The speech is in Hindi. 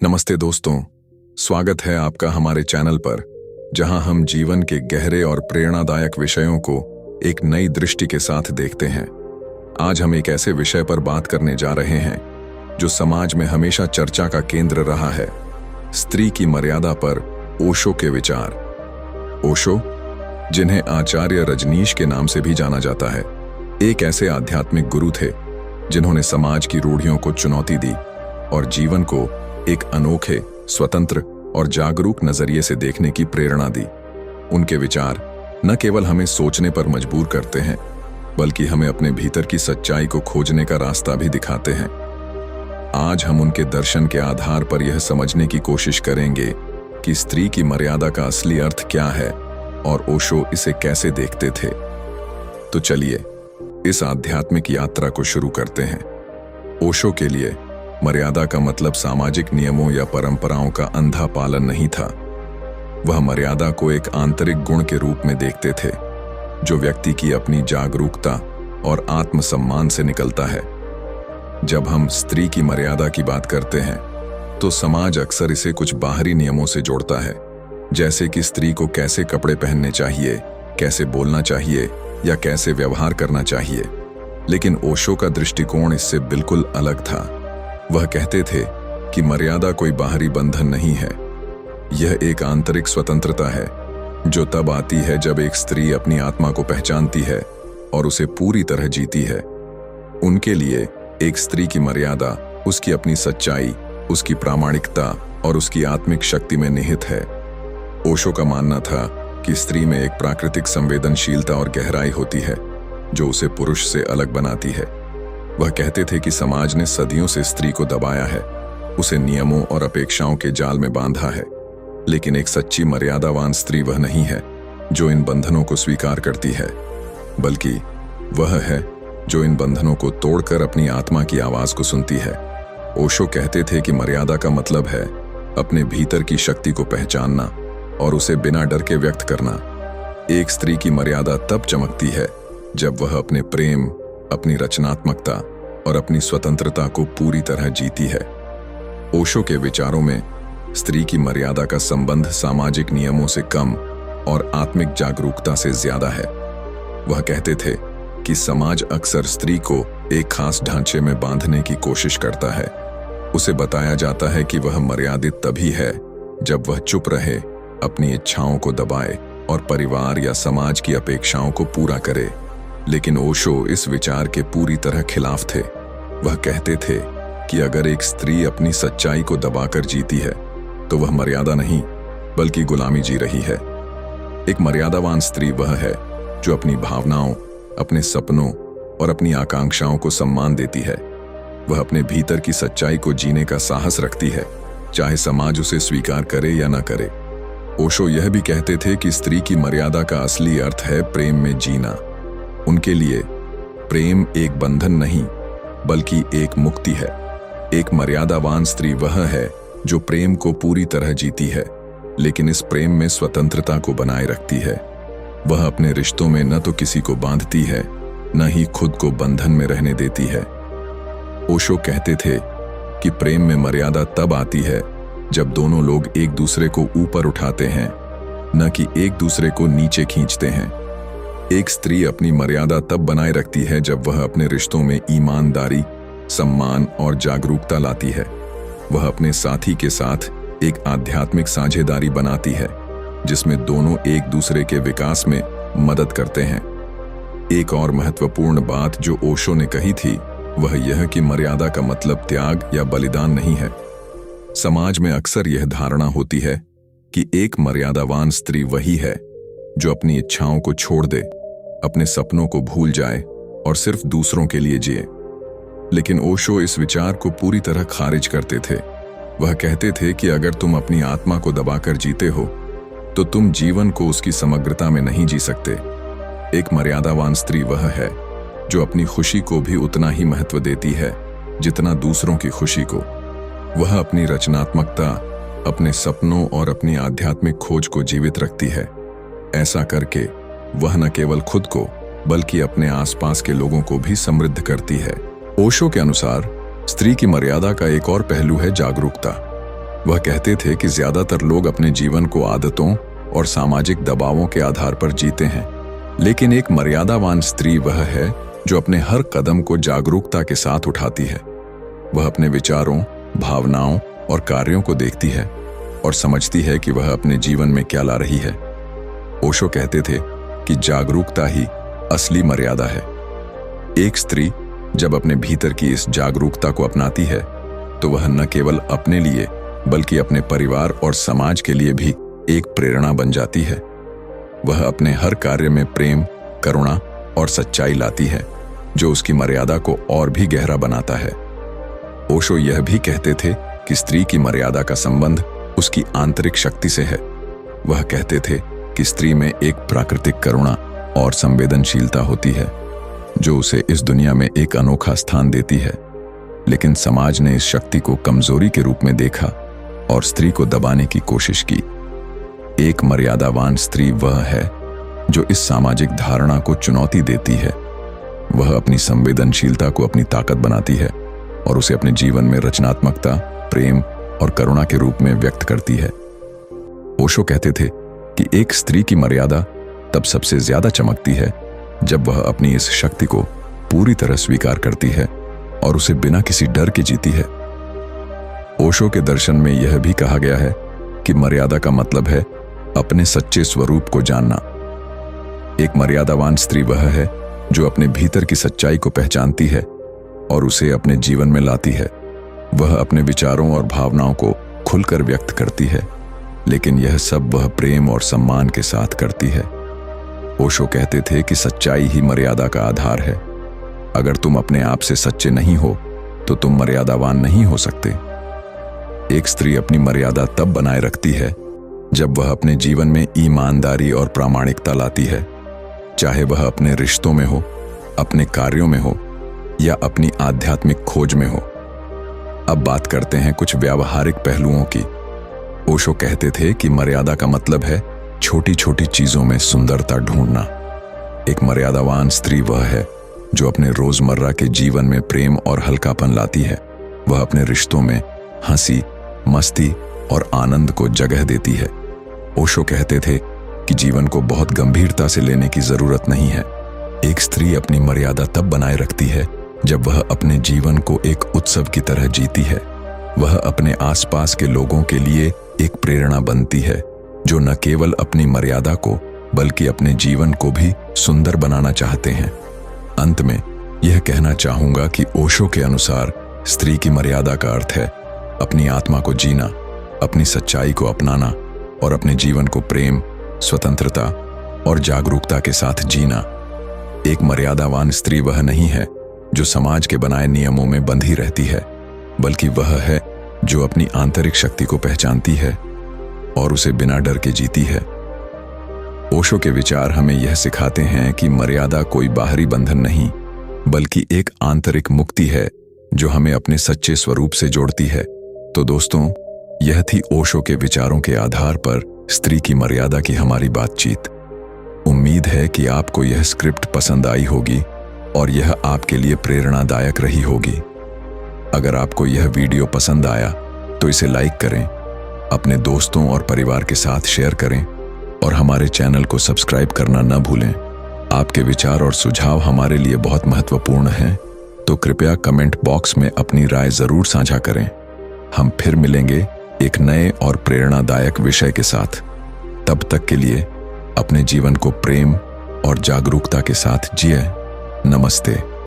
नमस्ते दोस्तों, स्वागत है आपका हमारे चैनल पर, जहां हम जीवन के गहरे और प्रेरणादायक विषयों को एक नई दृष्टि के साथ देखते हैं। आज हम एक ऐसे विषय पर बात करने जा रहे हैं जो समाज में हमेशा चर्चा का केंद्र रहा है, स्त्री की मर्यादा पर ओशो के विचार। ओशो, जिन्हें आचार्य रजनीश के नाम से भी जाना जाता है, एक ऐसे आध्यात्मिक गुरु थे जिन्होंने समाज की रूढ़ियों को चुनौती दी और जीवन को एक अनोखे, स्वतंत्र और जागरूक नजरिए से देखने की प्रेरणा दी। उनके विचार न केवल हमें सोचने पर मजबूर करते हैं, बल्कि हमें अपने भीतर की सच्चाई को खोजने का रास्ता भी दिखाते हैं। आज हम उनके दर्शन के आधार पर यह समझने की कोशिश करेंगे कि स्त्री की मर्यादा का असली अर्थ क्या है और ओशो इसे कैसे देखते थे। तो चलिए इस आध्यात्मिक यात्रा को शुरू करते हैं। ओशो के लिए मर्यादा का मतलब सामाजिक नियमों या परंपराओं का अंधा पालन नहीं था। वह मर्यादा को एक आंतरिक गुण के रूप में देखते थे, जो व्यक्ति की अपनी जागरूकता और आत्मसम्मान से निकलता है। जब हम स्त्री की मर्यादा की बात करते हैं, तो समाज अक्सर इसे कुछ बाहरी नियमों से जोड़ता है, जैसे कि स्त्री को कैसे कपड़े पहनने चाहिए, कैसे बोलना चाहिए या कैसे व्यवहार करना चाहिए। लेकिन ओशो का दृष्टिकोण इससे बिल्कुल अलग था। वह कहते थे कि मर्यादा कोई बाहरी बंधन नहीं है, यह एक आंतरिक स्वतंत्रता है जो तब आती है जब एक स्त्री अपनी आत्मा को पहचानती है और उसे पूरी तरह जीती है। उनके लिए एक स्त्री की मर्यादा उसकी अपनी सच्चाई, उसकी प्रामाणिकता और उसकी आत्मिक शक्ति में निहित है। ओशो का मानना था कि स्त्री में एक प्राकृतिक संवेदनशीलता और गहराई होती है जो उसे पुरुष से अलग बनाती है। वह कहते थे कि समाज ने सदियों से स्त्री को दबाया है, उसे नियमों और अपेक्षाओं के जाल में बांधा है, लेकिन एक सच्ची मर्यादावान स्त्री वह नहीं है जो इन बंधनों को स्वीकार करती है, बल्कि वह है जो इन बंधनों को तोड़कर अपनी आत्मा की आवाज को सुनती है। ओशो कहते थे कि मर्यादा का मतलब है अपने भीतर की शक्ति को पहचानना और उसे बिना डर के व्यक्त करना। एक स्त्री की मर्यादा तब चमकती है जब वह अपने प्रेम, अपनी रचनात्मकता और अपनी स्वतंत्रता को पूरी तरह जीती है। ओशो के विचारों में स्त्री की मर्यादा का संबंध सामाजिक नियमों से कम और आत्मिक जागरूकता से ज्यादा है। वह कहते थे कि समाज अक्सर स्त्री को एक खास ढांचे में बांधने की कोशिश करता है। उसे बताया जाता है कि वह मर्यादित तभी है जब वह चुप रहे, अपनी इच्छाओं को दबाए और परिवार या समाज की अपेक्षाओं को पूरा करे। लेकिन ओशो इस विचार के पूरी तरह खिलाफ थे। वह कहते थे कि अगर एक स्त्री अपनी सच्चाई को दबाकर जीती है, तो वह मर्यादा नहीं बल्कि गुलामी जी रही है। एक मर्यादावान स्त्री वह है जो अपनी भावनाओं, अपने सपनों और अपनी आकांक्षाओं को सम्मान देती है। वह अपने भीतर की सच्चाई को जीने का साहस रखती है, चाहे समाज उसे स्वीकार करे या न करे। ओशो यह भी कहते थे कि स्त्री की मर्यादा का असली अर्थ है प्रेम में जीना। उनके लिए प्रेम एक बंधन नहीं बल्कि एक मुक्ति है। एक मर्यादावान स्त्री वह है जो प्रेम को पूरी तरह जीती है, लेकिन इस प्रेम में स्वतंत्रता को बनाए रखती है। वह अपने रिश्तों में न तो किसी को बांधती है, न ही खुद को बंधन में रहने देती है। ओशो कहते थे कि प्रेम में मर्यादा तब आती है जब दोनों लोग एक दूसरे को ऊपर उठाते हैं, न कि एक दूसरे को नीचे खींचते हैं। एक स्त्री अपनी मर्यादा तब बनाए रखती है जब वह अपने रिश्तों में ईमानदारी, सम्मान और जागरूकता लाती है। वह अपने साथी के साथ एक आध्यात्मिक साझेदारी बनाती है जिसमें दोनों एक दूसरे के विकास में मदद करते हैं। एक और महत्वपूर्ण बात जो ओशो ने कही थी वह यह कि मर्यादा का मतलब त्याग या बलिदान नहीं है। समाज में अक्सर यह धारणा होती है कि एक मर्यादावान स्त्री वही है जो अपनी इच्छाओं को छोड़ दे, अपने सपनों को भूल जाए और सिर्फ दूसरों के लिए जिए। लेकिन ओशो इस विचार को पूरी तरह खारिज करते थे। वह कहते थे कि अगर तुम अपनी आत्मा को दबाकर जीते हो, तो तुम जीवन को उसकी समग्रता में नहीं जी सकते। एक मर्यादावान स्त्री वह है जो अपनी खुशी को भी उतना ही महत्व देती है जितना दूसरों की खुशी को। वह अपनी रचनात्मकता, अपने सपनों और अपनी आध्यात्मिक खोज को जीवित रखती है। ऐसा करके वह न केवल खुद को बल्कि अपने आसपास के लोगों को भी समृद्ध करती है। ओशो के अनुसार स्त्री की मर्यादा का एक और पहलू है जागरूकता। वह कहते थे कि ज्यादातर लोग अपने जीवन को आदतों और सामाजिक दबावों के आधार पर जीते हैं, लेकिन एक मर्यादावान स्त्री वह है जो अपने हर कदम को जागरूकता के साथ उठाती है। वह अपने विचारों, भावनाओं और कार्यों को देखती है और समझती है कि वह अपने जीवन में क्या ला रही है। ओशो कहते थे कि जागरूकता ही असली मर्यादा है। एक स्त्री जब अपने भीतर की इस जागरूकता को अपनाती है तो वह न केवल अपने लिए बल्कि अपने परिवार और समाज के लिए भी एक प्रेरणा बन जाती है। वह अपने हर कार्य में प्रेम, करुणा और सच्चाई लाती है, जो उसकी मर्यादा को और भी गहरा बनाता है। ओशो यह भी कहते थे कि स्त्री की मर्यादा का संबंध उसकी आंतरिक शक्ति से है। वह कहते थे कि स्त्री में एक प्राकृतिक करुणा और संवेदनशीलता होती है जो उसे इस दुनिया में एक अनोखा स्थान देती है, लेकिन समाज ने इस शक्ति को कमजोरी के रूप में देखा और स्त्री को दबाने की कोशिश की। एक मर्यादावान स्त्री वह है जो इस सामाजिक धारणा को चुनौती देती है। वह अपनी संवेदनशीलता को अपनी ताकत बनाती है और उसे अपने जीवन में रचनात्मकता, प्रेम और करुणा के रूप में व्यक्त करती है। ओशो कहते थे कि एक स्त्री की मर्यादा तब सबसे ज्यादा चमकती है जब वह अपनी इस शक्ति को पूरी तरह स्वीकार करती है और उसे बिना किसी डर के जीती है। ओशो के दर्शन में यह भी कहा गया है कि मर्यादा का मतलब है अपने सच्चे स्वरूप को जानना। एक मर्यादावान स्त्री वह है जो अपने भीतर की सच्चाई को पहचानती है और उसे अपने जीवन में लाती है। वह अपने विचारों और भावनाओं को खुलकर व्यक्त करती है, लेकिन यह सब वह प्रेम और सम्मान के साथ करती है। ओशो कहते थे कि सच्चाई ही मर्यादा का आधार है। अगर तुम अपने आप से सच्चे नहीं हो तो तुम मर्यादावान नहीं हो सकते। एक स्त्री अपनी मर्यादा तब बनाए रखती है जब वह अपने जीवन में ईमानदारी और प्रामाणिकता लाती है, चाहे वह अपने रिश्तों में हो, अपने कार्यों में हो या अपनी आध्यात्मिक खोज में हो। अब बात करते हैं कुछ व्यावहारिक पहलुओं की। ओशो कहते थे कि मर्यादा का मतलब है छोटी छोटी चीजों में सुंदरता ढूंढना। एक मर्यादावान स्त्री वह है जो अपने रोजमर्रा के जीवन में प्रेम और हल्कापन लाती है। वह अपने रिश्तों में हंसी, मस्ती और आनंद को जगह देती है। ओशो कहते थे कि जीवन को बहुत गंभीरता से लेने की जरूरत नहीं है। एक स्त्री अपनी मर्यादा तब बनाए रखती है जब वह अपने जीवन को एक उत्सव की तरह जीती है। वह अपने आसपास के लोगों के लिए एक प्रेरणा बनती है जो न केवल अपनी मर्यादा को बल्कि अपने जीवन को भी सुंदर बनाना चाहते हैं। अंत में यह कहना चाहूंगा कि ओशो के अनुसार स्त्री की मर्यादा का अर्थ है अपनी आत्मा को जीना, अपनी सच्चाई को अपनाना और अपने जीवन को प्रेम, स्वतंत्रता और जागरूकता के साथ जीना। एक मर्यादावान स्त्री वह नहीं है जो समाज के बनाए नियमों में बंधी रहती है, बल्कि वह है जो अपनी आंतरिक शक्ति को पहचानती है और उसे बिना डर के जीती है। ओशो के विचार हमें यह सिखाते हैं कि मर्यादा कोई बाहरी बंधन नहीं, बल्कि एक आंतरिक मुक्ति है जो हमें अपने सच्चे स्वरूप से जोड़ती है। तो दोस्तों, यह थी ओशो के विचारों के आधार पर स्त्री की मर्यादा की हमारी बातचीत। उम्मीद है कि आपको यह स्क्रिप्ट पसंद आई होगी और यह आपके लिए प्रेरणादायक रही होगी। अगर आपको यह वीडियो पसंद आया तो इसे लाइक करें, अपने दोस्तों और परिवार के साथ शेयर करें और हमारे चैनल को सब्सक्राइब करना न भूलें। आपके विचार और सुझाव हमारे लिए बहुत महत्वपूर्ण हैं, तो कृपया कमेंट बॉक्स में अपनी राय जरूर साझा करें। हम फिर मिलेंगे एक नए और प्रेरणादायक विषय के साथ। तब तक के लिए अपने जीवन को प्रेम और जागरूकता के साथ जिए। नमस्ते।